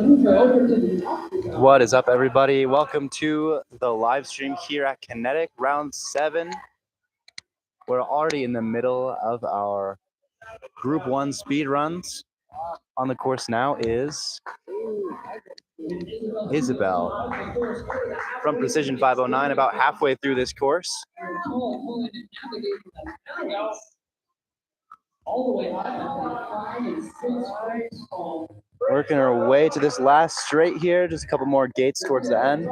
What is up, everybody? Welcome to the live stream here at Kinetic, round 7. We're already in the middle of our Group 1 speed runs. On the course now is Isabel from Precision 509, about halfway through this course. Working our way to this last straight here, just a couple more gates towards the end.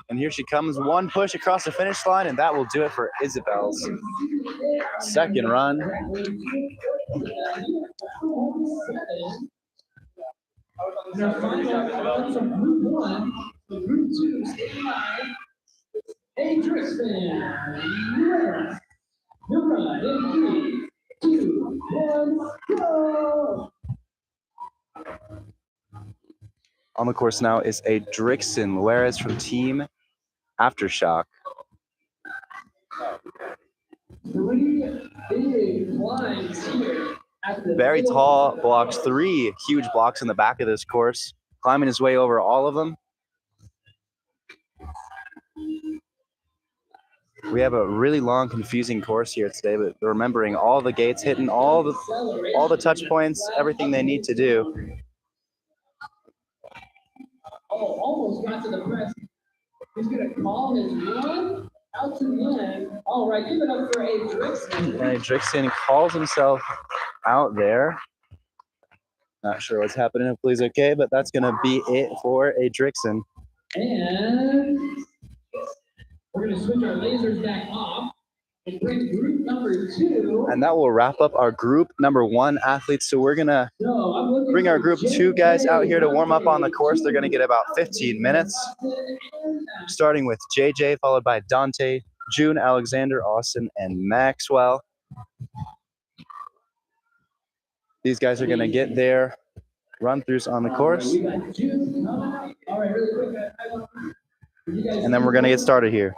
And here she comes, one push across the finish line, and that will do it for Isabel's second run. On the course now is a Drixon Luares from Team Aftershock. Very tall blocks, 3 huge blocks in the back of this course, climbing his way over all of them. We have a really long, confusing course here today, but remembering all the gates, hitting all the touch points, everything they need to do. Almost got to the press. He's going to call his run out to the end. All right, give it up for A. Drixon. And Drixon calls himself out there. Not sure what's happening. Hopefully he's okay, but that's going to be it for A. Drixon. And we're going to switch our lasers back off and bring group number 2. And that will wrap up our group number 1 athletes. So we're going to bring our group 2 guys out here to warm up on the course. They're going to get about 15 minutes, starting with JJ, followed by Dante, June, Alexander, Austin, and Maxwell. These guys are going to get their run-throughs on the course. And then we're going to get started here.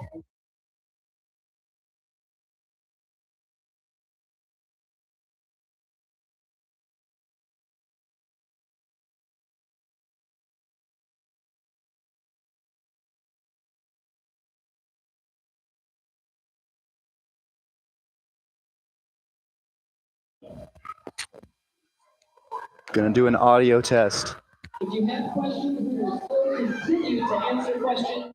Gonna do an audio test. If you have questions, we will still continue to answer questions.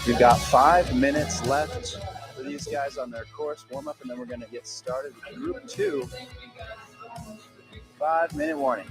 We've got 5 minutes left for these guys on their course warm up, and then we're going to get started with group 2. 5-minute warning.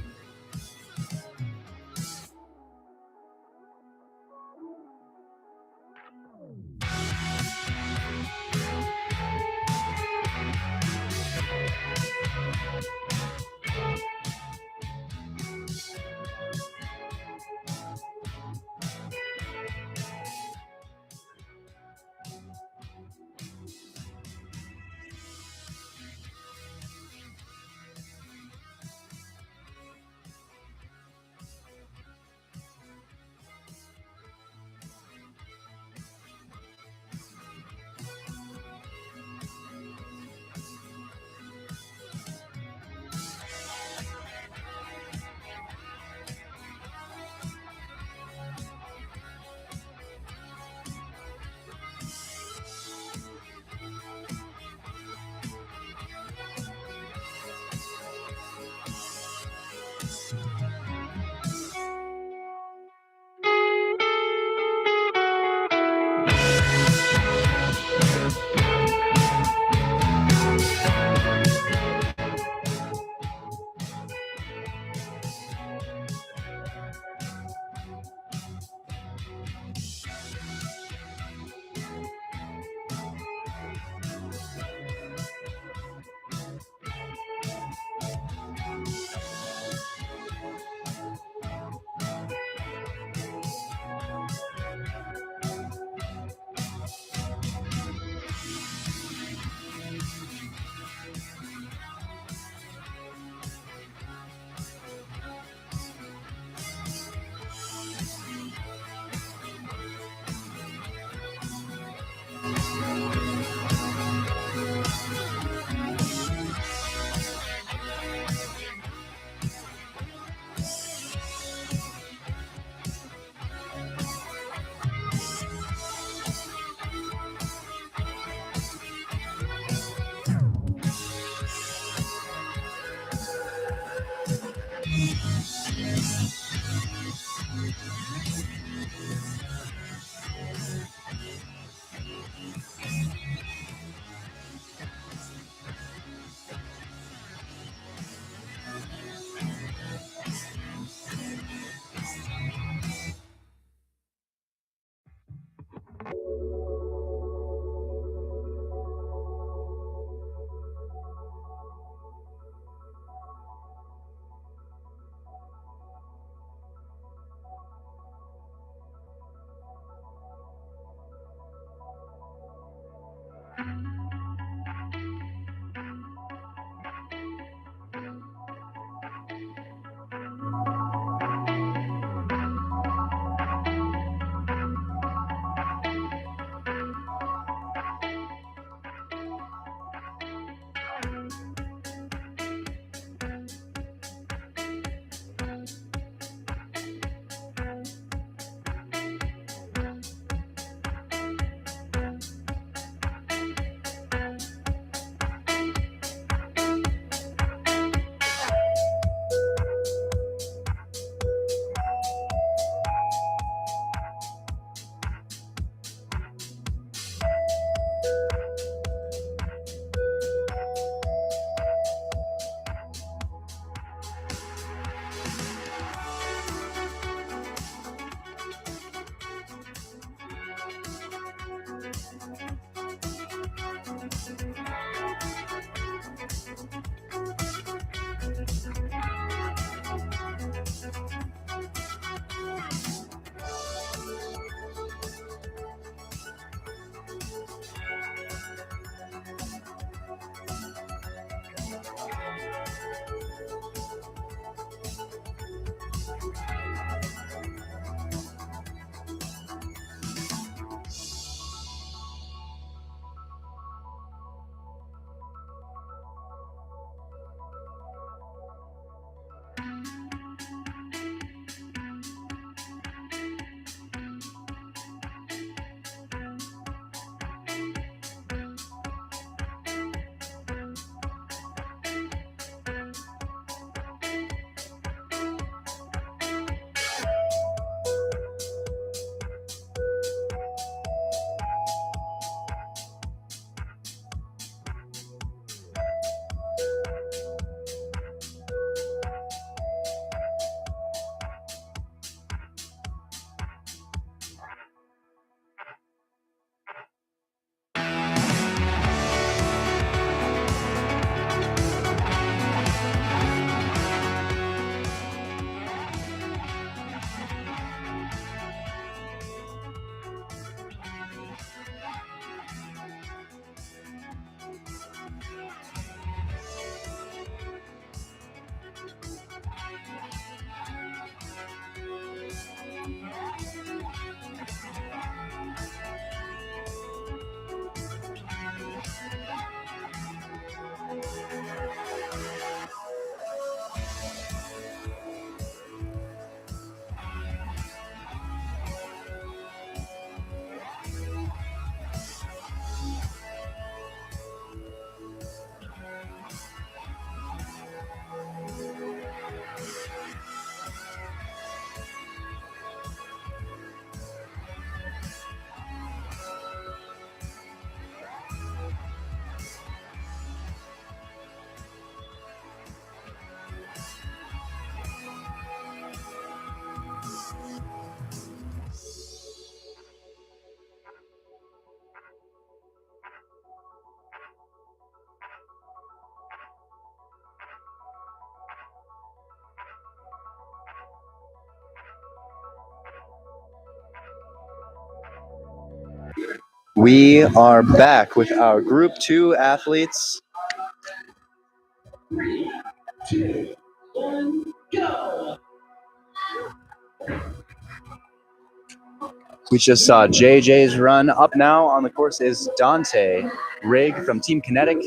We are back with our Group 2 athletes. 3, 2, 1, go! We just saw JJ's run. Up now on the course is Dante Rigg from Team Kinetic.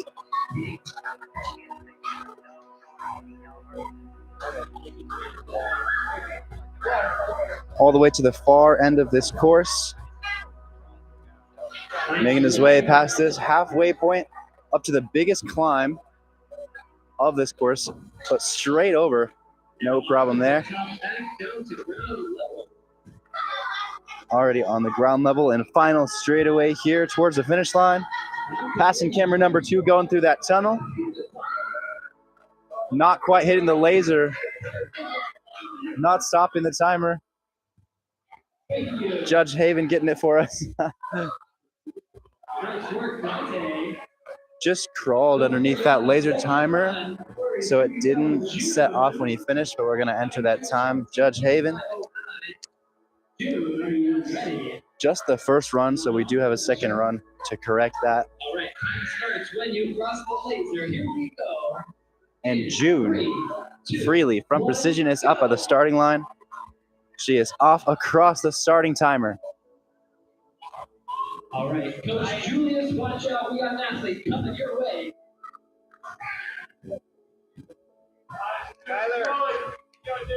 All the way to the far end of this course. Making his way past this halfway point up to the biggest climb of this course, but straight over, no problem there. Already on the ground level and final straightaway here towards the finish line. Passing camera number 2 going through that tunnel. Not quite hitting the laser. Not stopping the timer. Judge Haven getting it for us. Just crawled underneath that laser timer, so it didn't set off when he finished, but we're going to enter that time. Judge Haven. Just the first run, so we do have a second run to correct that. All right, time starts when you cross the laser. Here we go. And June Freely from Precision is up at the starting line. She is off across the starting timer. All right, Coach Julius, watch out. We got an athlete coming your way.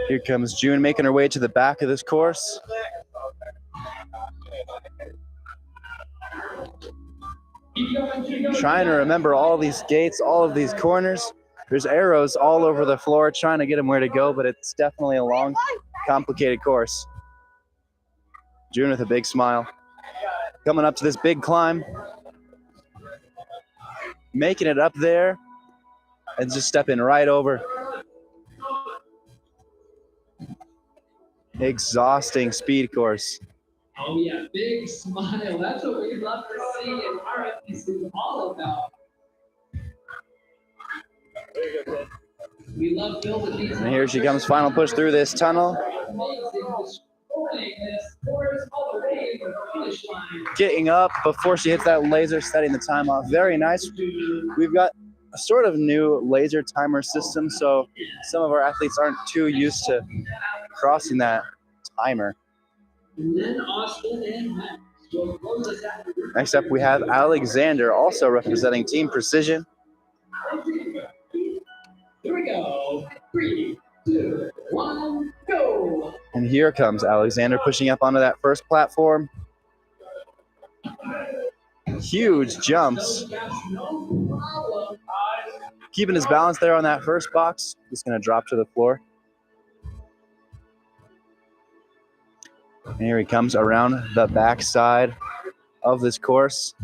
Here comes June making her way to the back of this course. Trying to remember all these gates, all of these corners. There's arrows all over the floor trying to get them where to go, but it's definitely a long, complicated course. June with a big smile. Coming up to this big climb. Making it up there and just stepping right over. Exhausting speed course. Oh yeah, big smile. That's what we love to see and our FPC is all about. We love building these. And here she comes, final push through this tunnel. Getting up before she hits that laser, setting the time off. Very nice. We've got a sort of new laser timer system, so some of our athletes aren't too used to crossing that timer. Next up, we have Alexander, also representing Team Precision. Here we go. 3, 2, 1, go. And here comes Alexander pushing up onto that first platform. Huge jumps. Keeping his balance there on that first box. Just going to drop to the floor. And here he comes around the back side of this course.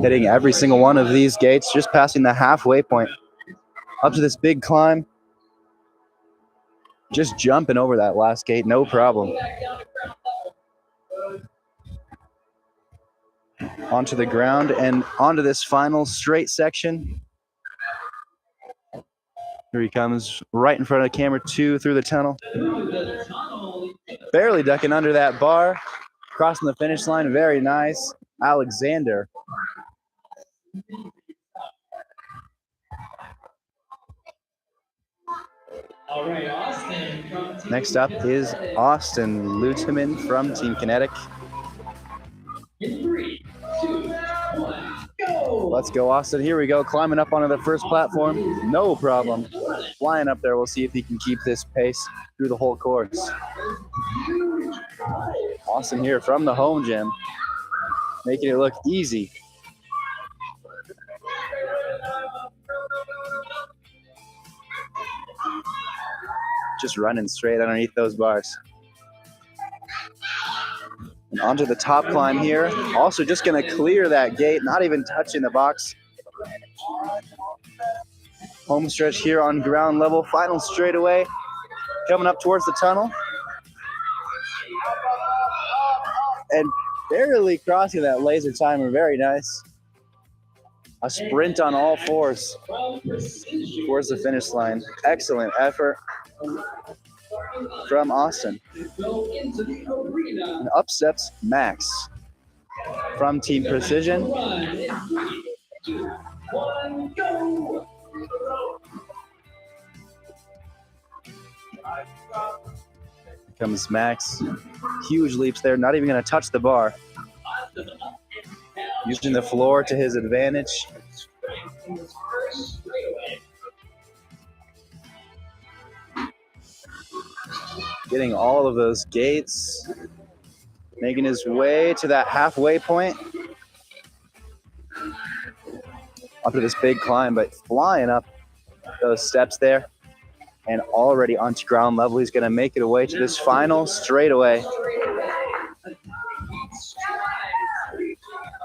Hitting every single one of these gates, just passing the halfway point. Up to this big climb. Just jumping over that last gate, no problem. Onto the ground and onto this final straight section. Here he comes right in front of camera 2 through the tunnel. Barely ducking under that bar. Crossing the finish line, very nice. Alexander. All right, Austin. Next up is Austin Luteman from Team Kinetic. In 3, 2, 1, go. Let's go, Austin. Here we go, climbing up onto the first platform. No problem. Flying up there. We'll see if he can keep this pace through the whole course. Austin here from the home gym, making it look easy. Just running straight underneath those bars. And onto the top climb here. Also just going to clear that gate, not even touching the box. Home stretch here on ground level. Final straightaway. Coming up towards the tunnel. And barely crossing that laser timer. Very nice. A sprint on all fours towards the finish line. Excellent effort. from Austin. And up steps Max from Team Precision. Comes Max. Huge leaps there, not even going to touch the bar. Using the floor to his advantage. Getting all of those gates. Making his way to that halfway point. Up to this big climb, but flying up those steps there. And already onto ground level, he's going to make it away to this final straightaway.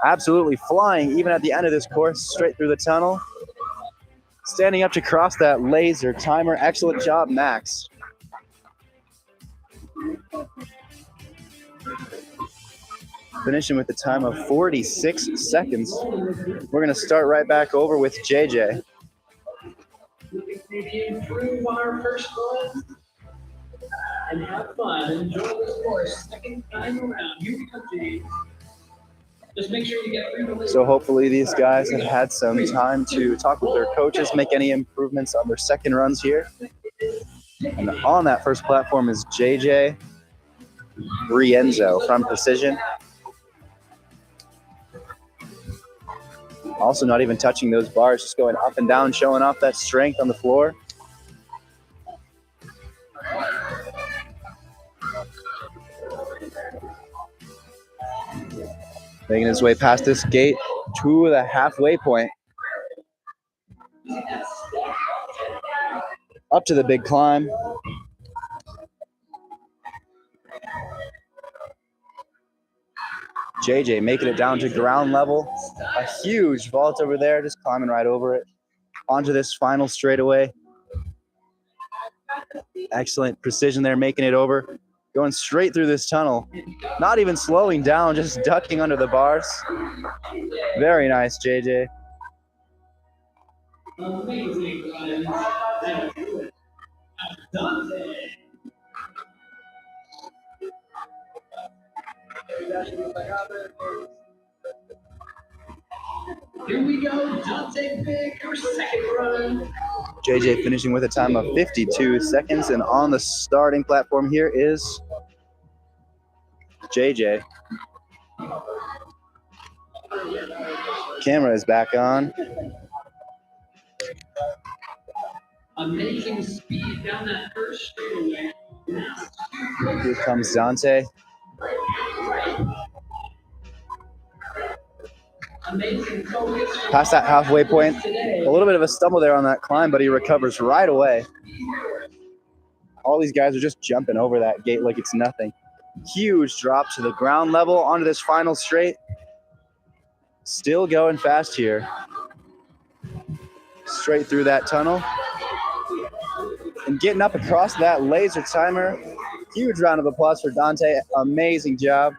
Absolutely flying, even at the end of this course, straight through the tunnel. Standing up to cross that laser timer. Excellent job, Max. Finishing with a time of 46 seconds. We're going to start right back over with JJ. Maybe improve on our first one and have fun. Enjoy this course. Second time around. Here we go, James. Just make sure you get through the list. So hopefully these guys have had some time to talk with their coaches, make any improvements on their second runs here. And on that first platform is JJ Rienzo from Precision. Also not even touching those bars, just going up and down, showing off that strength on the floor. Making his way past this gate to the halfway point. Up to the big climb. JJ making it down to ground level. A huge vault over there, just climbing right over it. Onto this final straightaway. Excellent precision there, making it over. Going straight through this tunnel. Not even slowing down, just ducking under the bars. Very nice, JJ. Here we go, Dante Big, your second run. JJ finishing with a time of 52 seconds, and on the starting platform here is JJ. Camera is back on. Amazing speed down that first straightaway. Here comes Dante. Past that halfway point. A little bit of a stumble there on that climb, but he recovers right away. All these guys are just jumping over that gate like it's nothing. Huge drop to the ground level onto this final straight. Still going fast here. Straight through that tunnel. And getting up across that laser timer. Huge round of applause for Dante. Amazing job.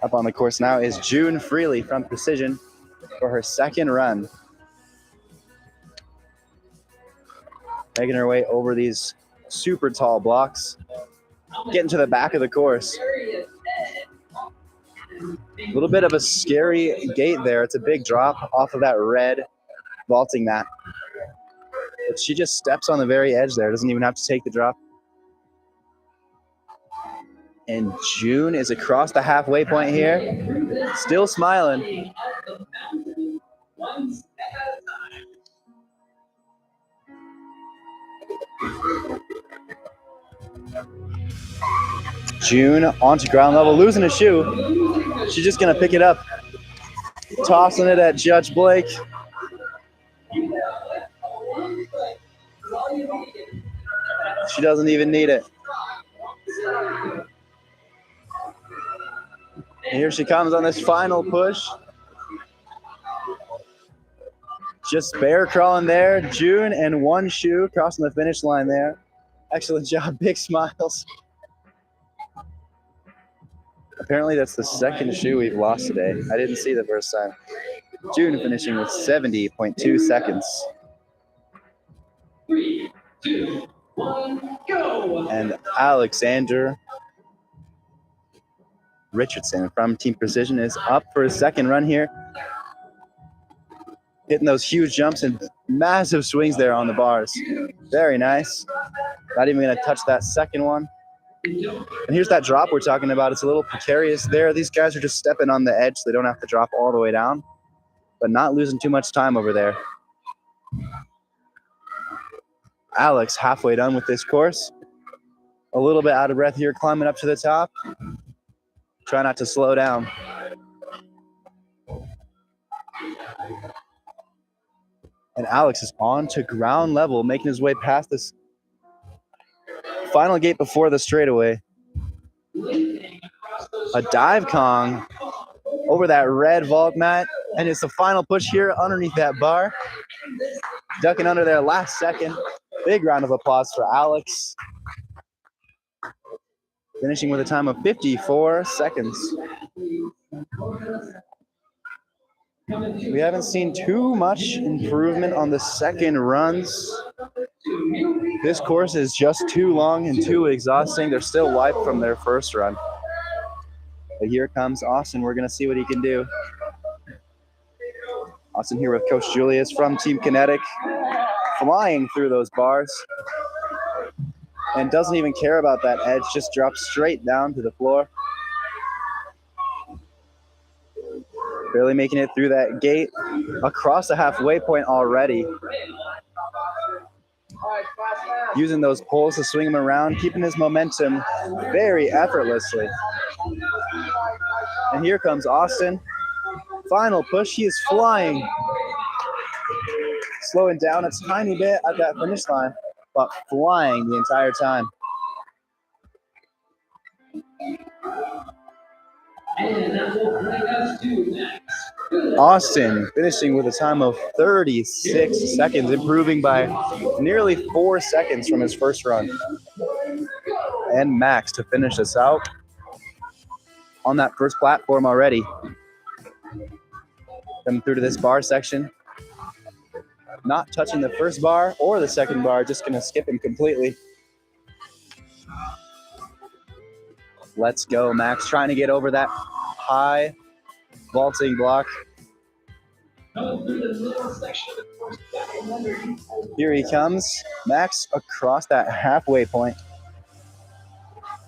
Up on the course now is June Freely from Precision for her second run. Making her way over these super tall blocks. Getting to the back of the course. A little bit of a scary gate there. It's a big drop off of that red vaulting mat. But she just steps on the very edge there. Doesn't even have to take the drop. And June is across the halfway point here. Still smiling. June onto ground level, losing a shoe. She's just going to pick it up. Tossing it at Judge Blake. She doesn't even need it. And here she comes on this final push. Just bear crawling there. June and one shoe crossing the finish line there. Excellent job, big smiles. Apparently that's the second shoe we've lost today. I didn't see the first time. June finishing with 70.2 seconds. 3, 2, 1, go! And Alexander Richardson from Team Precision is up for his second run here. Hitting those huge jumps and massive swings there on the bars. Very nice. Not even going to touch that second one. And here's that drop we're talking about. It's a little precarious there. These guys are just stepping on the edge so they don't have to drop all the way down, but not losing too much time over there. Alex halfway done with this course. A little bit out of breath here, climbing up to the top. Try not to slow down. And Alex is on to ground level, making his way past this final gate before the straightaway. A dive Kong over that red vault mat, and it's the final push here underneath that bar. Ducking under there last second. Big round of applause for Alex. Finishing with a time of 54 seconds. We haven't seen too much improvement on the second runs. This course is just too long and too exhausting. They're still wiped from their first run. But here comes Austin. We're going to see what he can do. Austin here with Coach Julius from Team Kinetic, flying through those bars. And doesn't even care about that edge, just drops straight down to the floor. Barely making it through that gate, across the halfway point already. Using those poles to swing him around, keeping his momentum very effortlessly. And here comes Austin. Final push, he is flying. Slowing down a tiny bit at that finish line, but flying the entire time. And that will bring us to next. Austin finishing with a time of 36 seconds, improving by nearly 4 seconds from his first run. And Max to finish us out on that first platform already. Coming through to this bar section. Not touching the first bar or the second bar, just going to skip him completely. Let's go, Max, trying to get over that high vaulting block. Here he comes, Max across that halfway point,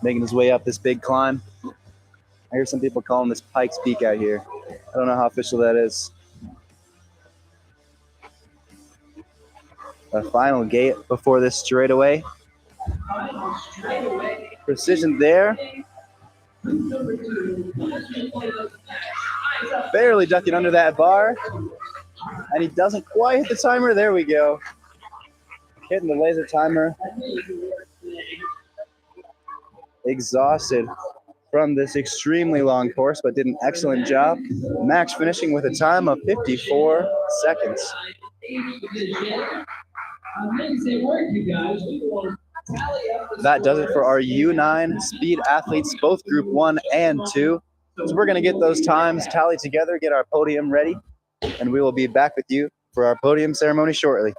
making his way up this big climb. I hear some people calling this Pikes Peak out here. I don't know how official that is. The final gate before this straightaway. Precision there. Barely ducking under that bar. And he doesn't quite hit the timer. There we go. Hitting the laser timer. Exhausted from this extremely long course, but did an excellent job. Max finishing with a time of 54 seconds. Amazing work, you guys. That does it for our U9 speed athletes, both Group 1 and 2. So we're going to get those times tallied together, get our podium ready, and we will be back with you for our podium ceremony shortly.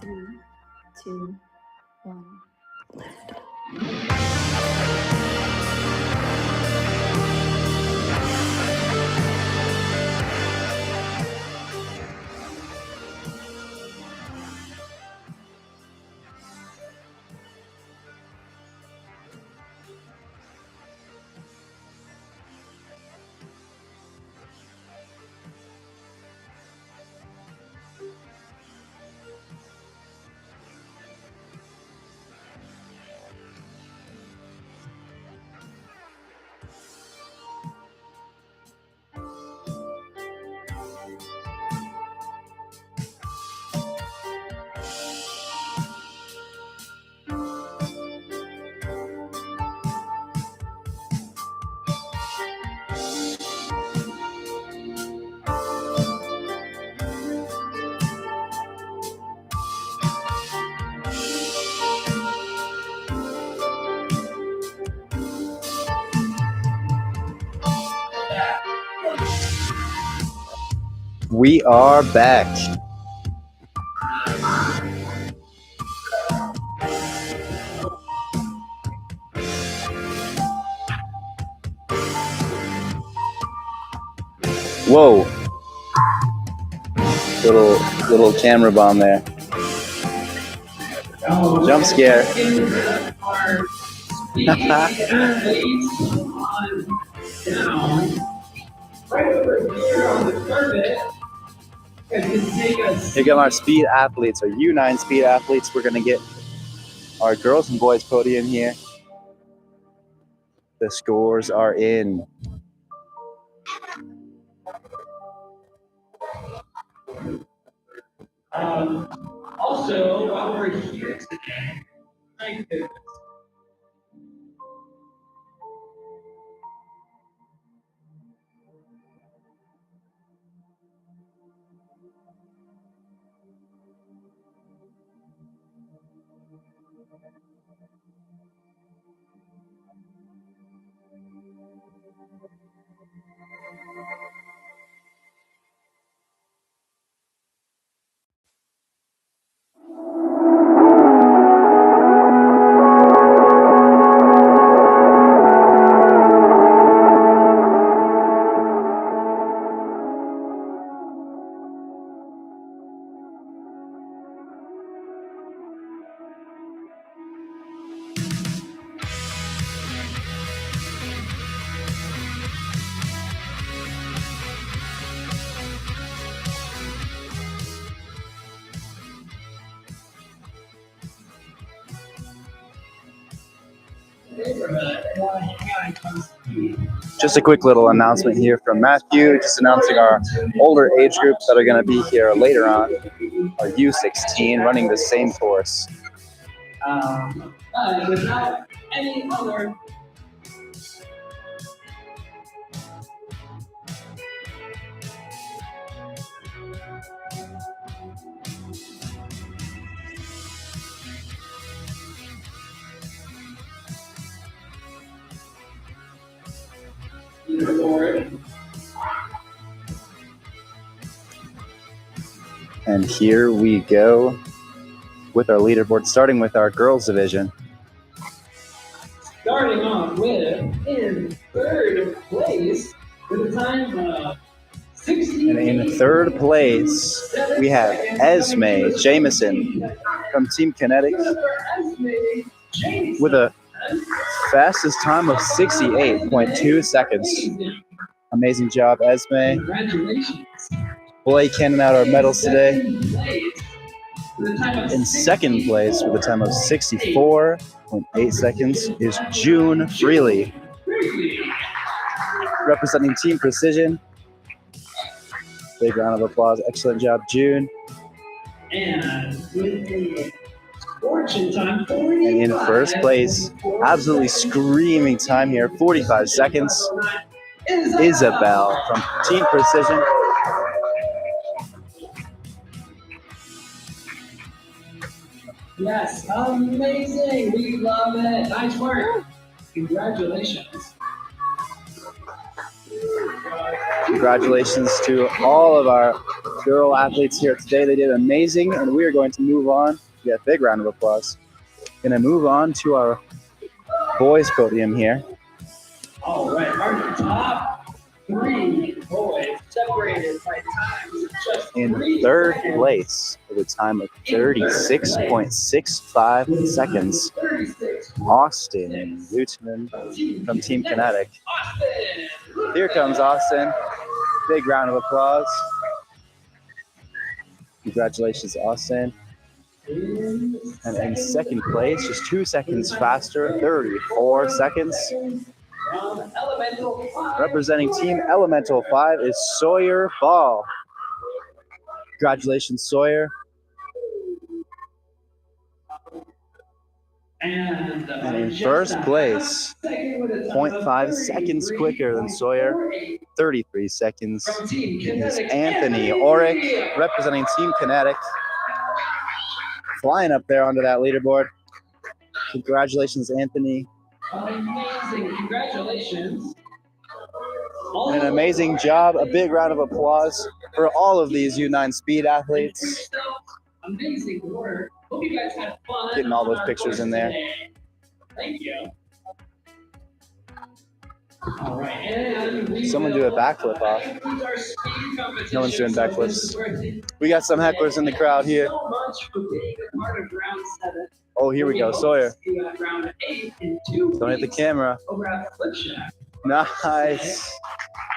3, 2, 1. We are back. Whoa. Little camera bomb there. Jump scare. Here come our speed athletes, our U9 speed athletes. We're going to get our girls and boys podium here. The scores are in. Also, while we're here today, thank you. Just a quick little announcement here from Matthew, just announcing our older age groups that are going to be here later on, our U16 running the same course. Without any other leaderboard. And here we go with our leaderboard, starting with our girls division. Starting off with, in third place, with a time of 60. And in third place, we have Esme Jameson from Team Kinetic with a fastest time of 68.2 seconds. Amazing job, Esme. Congratulations. Blake handing out our medals today. In second place with a time of 64.8 seconds is June Freely, representing Team Precision. Big round of applause. Excellent job, June. And with a fortune time, And in first place, absolutely screaming time here, 45 seconds, Isabel from Team Precision. yes, amazing. We love it. Nice work. Congratulations. Congratulations to all of our girl athletes here today. They did amazing, and we are going to move on. Yeah, big round of applause. Going to move on to our boys podium here. All right, our top three boys separated by times of just In 3 third seconds. place with a time of 36.65 seconds, 36. Austin Luteman from Team Kinetic. Austin. Here comes Austin. Big round of applause. Congratulations, Austin. And in second place, just 2 seconds faster, 34 seconds. From Elemental 5. Representing Team Elemental 5 is Sawyer Ball. Congratulations, Sawyer. And in first place, 0.5 seconds quicker than Sawyer, 33 seconds, is Anthony Orick, representing Team Kinetic. Flying up there onto that leaderboard. Congratulations, Anthony. Amazing. Congratulations. And an amazing job. A big round of applause for all of these U9 speed athletes. Amazing work. Hope you guys had fun. Getting all those pictures in there. Today. Thank you. All right, and Someone do a backflip off. No one's doing backflips. We got some hecklers in the crowd here. So much for being a part of round 7. Oh, here we go, Sawyer. Round 8 in 2 Don't hit the weeks camera. over at Flip Shack. Nice.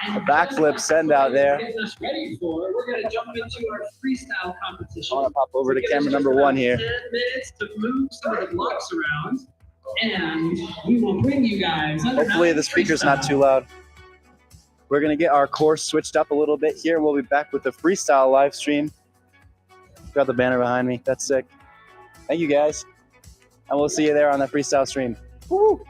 A backflip send out there. Getting us ready for, we're going to jump into our freestyle competition. I want to pop over to camera number 1 here. 10 minutes to move some of the blocks around. And we will bring you guys. Hopefully the speaker's not too loud. We're gonna get our course switched up a little bit here. We'll be back with the freestyle live stream. Got the banner behind me. That's sick. Thank you guys. And we'll see you there on the freestyle stream. Woo!